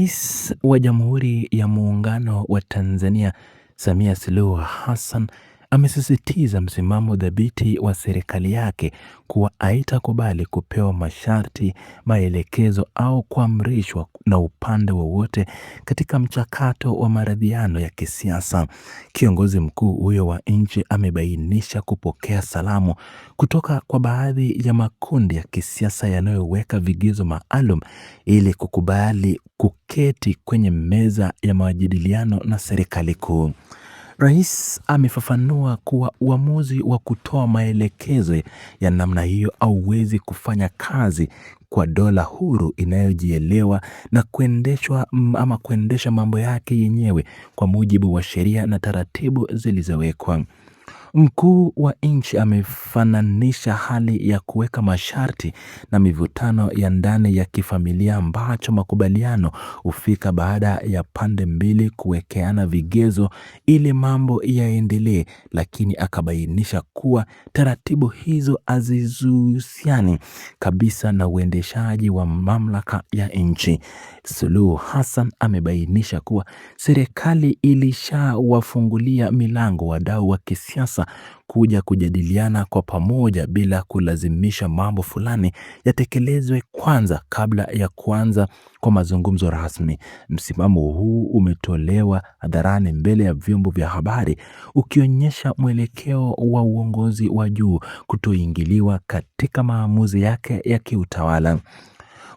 Rais wa Jamhuri ya Muungano wa Tanzania, Samia Suluhu Hassan, amesisitiza msimamo thabiti wa serikali yake kuwa haitakubali kupewa masharti, maelekezo au kuamrishwa na upande wowote katika mchakato wa maridhiano ya kisiasa. Kiongozi mkuu huyo wa nchi amebainisha kupokea salamu kutoka kwa baadhi ya makundi ya kisiasa yanayoweka vigezo maalum ili kukubali kuketi kwenye meza ya majadiliano na serikali kuu. Rais amefafanua kuwa uamuzi wa kutoa maelekezo ya namna hiyo hauwezi kufanya kazi kwa dola huru inayojielewa na kuendesha mambo yake yenyewe kwa mujibu wa sheria na taratibu zilizowekwa. Mkuu wa nchi amefananisha hali ya kuweka masharti na mivutano ya ndani ya kifamilia ambacho makubaliano hufika baada ya pande mbili kuwekeana vigezo ili mambo yaendelee, lakini akabainisha kuwa taratibu hizo hazihusiani kabisa na uendeshaji wa mamlaka ya nchi. Suluhu Hassan amebainisha kuwa serikali ilishawafungulia milango wadau wa kisiasa kuja kujadiliana kwa pamoja bila kulazimisha mambo fulani yatekelezwe kwanza kabla ya kuanza kwa mazungumzo rasmi. Msimamo huu umetolewa hadharani mbele ya vyombo vya habari ukionyesha mwelekeo wa uongozi wa juu kutoingiliwa katika maamuzi yake ya kiutawala.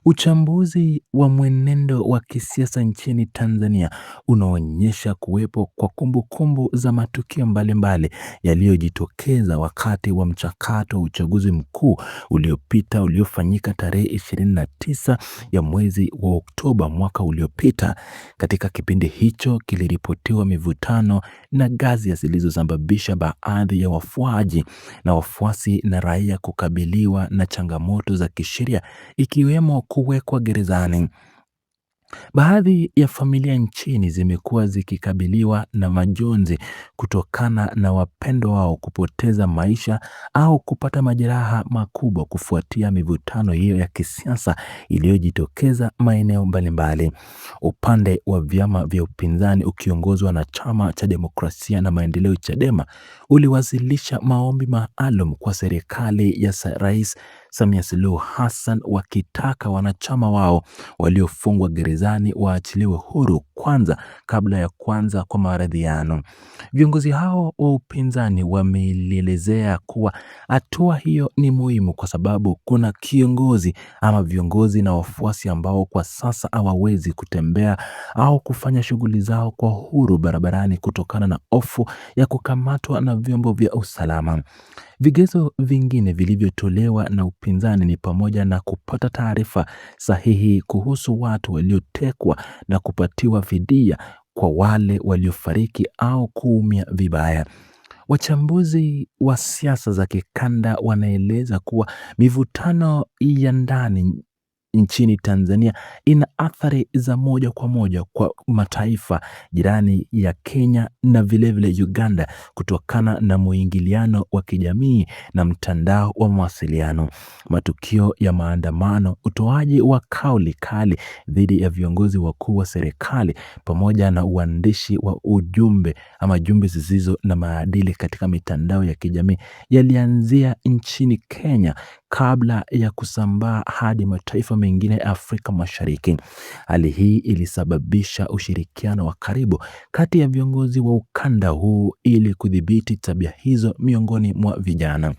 Uchambuzi wa mwenendo wa kisiasa nchini Tanzania unaonyesha kuwepo kwa kumbukumbu za matukio mbalimbali yaliyojitokeza wakati wa mchakato wa uchaguzi mkuu uliopita uliofanyika tarehe 29 ya mwezi wa Oktoba mwaka uliopita. Katika kipindi hicho kiliripotiwa mivutano na ghasia zilizosababisha baadhi ya wafuasi na raia kukabiliwa na changamoto za kisheria ikiwemo kuwekwa gerezani. Baadhi ya familia nchini zimekuwa zikikabiliwa na majonzi kutokana na wapendwa wao kupoteza maisha au kupata majeraha makubwa kufuatia mivutano hiyo ya kisiasa iliyojitokeza maeneo mbalimbali. Upande wa vyama vya upinzani ukiongozwa na Chama cha Demokrasia na Maendeleo Chadema uliwasilisha maombi maalum kwa serikali ya Rais Samia Suluhu Hassan wakitaka wanachama wao waliofungwa gerezani waachiliwe huru kwanza kabla ya kuanza kwa maridhiano. Viongozi hao wa upinzani wameelezea kuwa hatua hiyo ni muhimu kwa sababu kuna viongozi na wafuasi ambao kwa sasa hawawezi kutembea au kufanya shughuli zao kwa huru barabarani kutokana na hofu ya kukamatwa na vyombo vya usalama. Vigezo vingine vilivyotolewa na upinzani ni pamoja na kupata taarifa sahihi kuhusu watu waliotekwa na kupatiwa fidia kwa wale waliofariki au kuumia vibaya. Wachambuzi wa siasa za kikanda wanaeleza kuwa mivutano ya ndani nchini Tanzania ina athari za moja kwa moja kwa mataifa jirani ya Kenya na vilevile Uganda kutokana na muingiliano wa kijamii na mtandao wa mawasiliano. Matukio ya maandamano, utoaji wa kauli kali dhidi ya viongozi wakuu wa serikali pamoja na uandishi wa jumbe zisizo na maadili katika mitandao ya kijamii yalianzia nchini Kenya kabla ya kusambaa hadi mataifa mengine ya Afrika Mashariki. Hali hii ilisababisha ushirikiano wa karibu kati ya viongozi wa ukanda huu ili kudhibiti tabia hizo miongoni mwa vijana.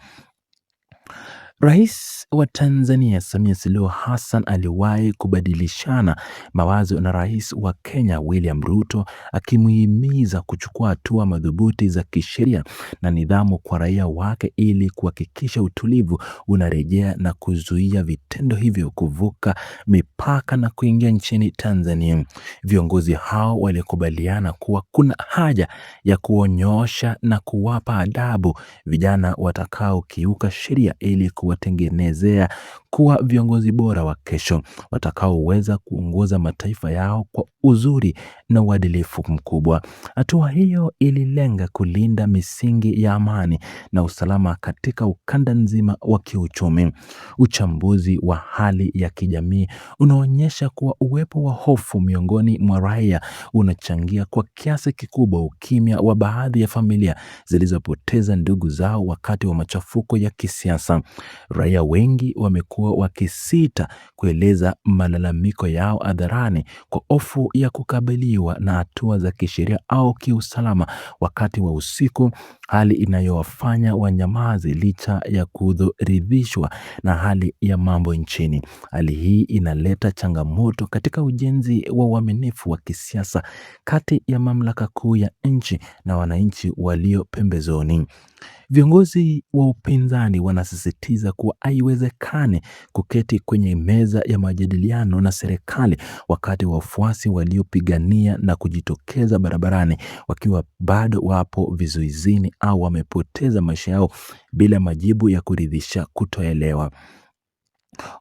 Rais wa Tanzania Samia Suluhu Hassan aliwahi kubadilishana mawazo na Rais wa Kenya William Ruto akimuhimiza kuchukua hatua madhubuti za kisheria na nidhamu kwa raia wake ili kuhakikisha utulivu unarejea na kuzuia vitendo hivyo kuvuka mipaka na kuingia nchini Tanzania. Viongozi hao walikubaliana kuwa kuna haja ya kuonyosha na kuwapa adabu vijana watakaokiuka sheria ili kuwatengenezea kuwa viongozi bora wa kesho watakaoweza kuongoza mataifa yao kwa uzuri na uadilifu mkubwa. Hatua hiyo ililenga kulinda misingi ya amani na usalama katika ukanda nzima wa kiuchumi. Uchambuzi wa hali ya kijamii unaonyesha kuwa uwepo wa hofu miongoni mwa raia unachangia kwa kiasi kikubwa ukimya wa baadhi ya familia zilizopoteza ndugu zao wakati wa machafuko ya kisiasa. Raia wengi wamekuwa wakisita kueleza malalamiko yao hadharani kwa hofu ya kukabiliwa na hatua za kisheria au kiusalama wakati wa usiku, hali inayowafanya wanyamaze licha ya kutoridhishwa na hali ya mambo nchini. Hali hii inaleta changamoto katika ujenzi wa uaminifu wa kisiasa kati ya mamlaka kuu ya nchi na wananchi walio pembezoni. Viongozi wa upinzani wanasisitiza kuwa haiwezekani kuketi kwenye meza ya majadiliano na serikali wakati wafuasi waliopigania na kujitokeza barabarani wakiwa bado wapo vizuizini au wamepoteza maisha yao bila majibu ya kuridhisha kutoelewa.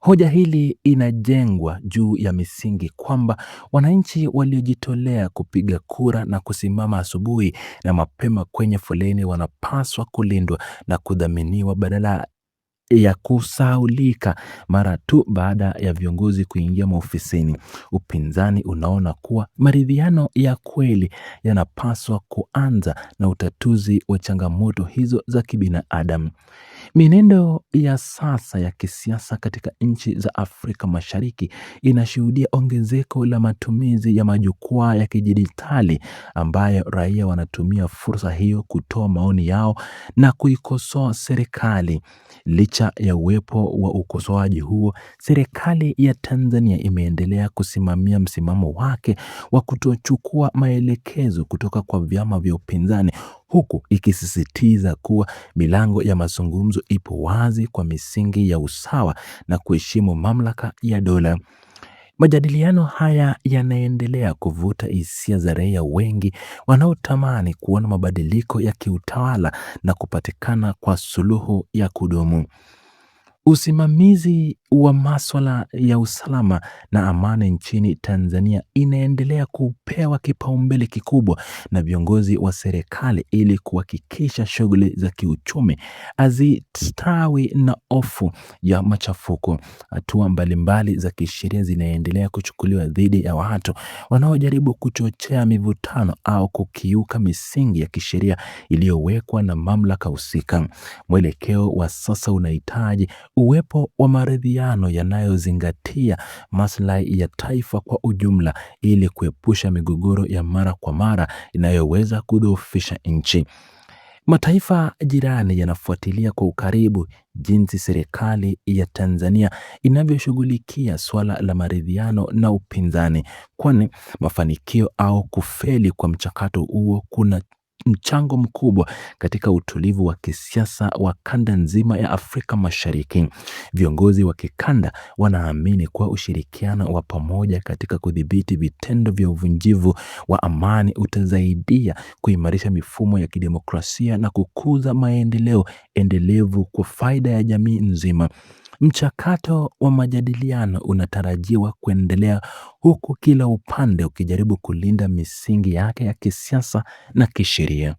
Hoja hili inajengwa juu ya misingi kwamba wananchi waliojitolea kupiga kura na kusimama asubuhi na mapema kwenye foleni wanapaswa kulindwa na kudhaminiwa badala ya kusahaulika mara tu baada ya viongozi kuingia maofisini. Upinzani unaona kuwa maridhiano ya kweli yanapaswa kuanza na utatuzi wa changamoto hizo za kibinadamu. Mienendo ya sasa ya kisiasa katika nchi za Afrika Mashariki inashuhudia ongezeko la matumizi ya majukwaa ya kidijitali ambayo raia wanatumia fursa hiyo kutoa maoni yao na kuikosoa serikali. Licha ya uwepo wa ukosoaji huo, serikali ya Tanzania imeendelea kusimamia msimamo wake wa kutochukua maelekezo kutoka kwa vyama vya upinzani, huku ikisisitiza kuwa milango ya mazungumzo ipo wazi kwa misingi ya usawa na kuheshimu mamlaka ya dola. Majadiliano haya yanaendelea kuvuta hisia za raia wengi wanaotamani kuona mabadiliko ya kiutawala na kupatikana kwa suluhu ya kudumu. Usimamizi wa masuala ya usalama na amani nchini Tanzania inaendelea kupewa kipaumbele kikubwa na viongozi wa serikali ili kuhakikisha shughuli za kiuchumi hazistawi na hofu ya machafuko. Hatua mbalimbali za kisheria zinaendelea kuchukuliwa dhidi ya watu wanaojaribu kuchochea mivutano au kukiuka misingi ya kisheria iliyowekwa na mamlaka husika. Mwelekeo wa sasa unahitaji uwepo wa maridhiano yanayozingatia maslahi ya taifa kwa ujumla ili kuepusha migogoro ya mara kwa mara inayoweza kudhoofisha nchi. Mataifa jirani yanafuatilia kwa ukaribu jinsi serikali ya Tanzania inavyoshughulikia swala la maridhiano na upinzani, kwani mafanikio au kufeli kwa mchakato huo kuna mchango mkubwa katika utulivu wa kisiasa wa kanda nzima ya Afrika Mashariki. Viongozi wa kikanda wanaamini kuwa ushirikiano wa pamoja katika kudhibiti vitendo vya uvunjivu wa amani utasaidia kuimarisha mifumo ya kidemokrasia na kukuza maendeleo endelevu kwa faida ya jamii nzima. Mchakato wa majadiliano unatarajiwa kuendelea huku kila upande ukijaribu kulinda misingi yake ya kisiasa na kisheria.